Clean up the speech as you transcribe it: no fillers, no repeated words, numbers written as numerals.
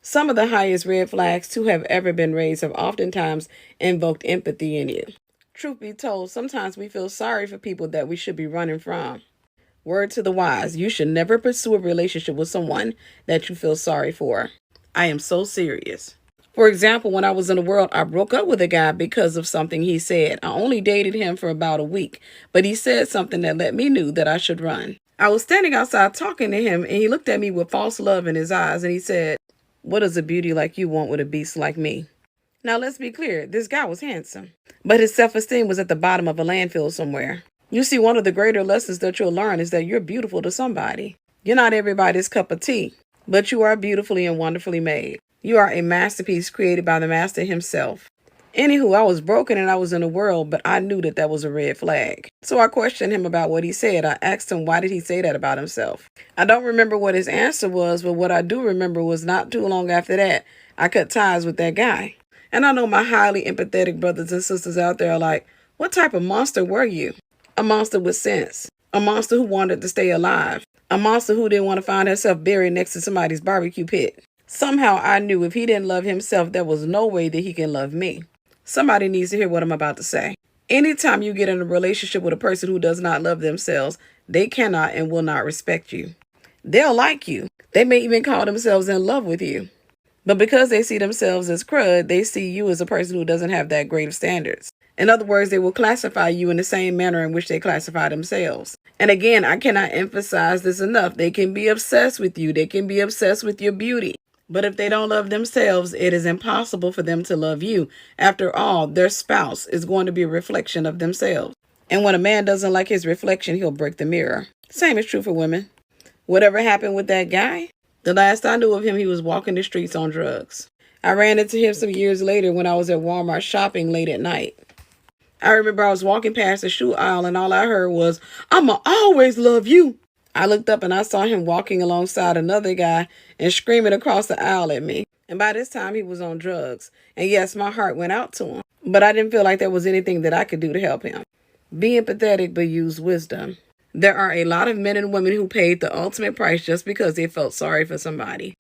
Some of the highest red flags to have ever been raised have oftentimes invoked empathy in you. Truth be told, sometimes we feel sorry for people that we should be running from. Word to the wise, you should never pursue a relationship with someone that you feel sorry for. I am so serious. For example, when I was in the world, I broke up with a guy because of something he said. I only dated him for about a week, but he said something that let me know that I should run. I was standing outside talking to him, and he looked at me with false love in his eyes, and he said, "What does a beauty like you want with a beast like me?" Now, let's be clear, this guy was handsome, but his self-esteem was at the bottom of a landfill somewhere. You see, one of the greater lessons that you'll learn is that you're beautiful to somebody. You're not everybody's cup of tea, but you are beautifully and wonderfully made. You are a masterpiece created by the master himself. Anywho, I was broken and I was in the world, but I knew that was a red flag. So I questioned him about what he said. I asked him, why did he say that about himself? I don't remember what his answer was, but what I do remember was not too long after that, I cut ties with that guy. And I know my highly empathetic brothers and sisters out there are like, what type of monster were you? A monster with sense. A monster who wanted to stay alive. A monster who didn't want to find herself buried next to somebody's barbecue pit. Somehow I knew if he didn't love himself, there was no way that he can love me. Somebody needs to hear what I'm about to say. Anytime you get in a relationship with a person who does not love themselves, they cannot and will not respect you. They'll like you. They may even call themselves in love with you. But because they see themselves as crud, they see you as a person who doesn't have that great of standards. In other words, they will classify you in the same manner in which they classify themselves. And again, I cannot emphasize this enough. They can be obsessed with you. They can be obsessed with your beauty. But if they don't love themselves, it is impossible for them to love you. After all, their spouse is going to be a reflection of themselves. And when a man doesn't like his reflection, he'll break the mirror. Same is true for women. Whatever happened with that guy? The last I knew of him, he was walking the streets on drugs. I ran into him some years later when I was at Walmart shopping late at night. I remember I was walking past the shoe aisle and all I heard was, "I'ma always love you." I looked up and I saw him walking alongside another guy and screaming across the aisle at me. And by this time, he was on drugs. And yes, my heart went out to him. But I didn't feel like there was anything that I could do to help him. Be empathetic, but use wisdom. There are a lot of men and women who paid the ultimate price just because they felt sorry for somebody.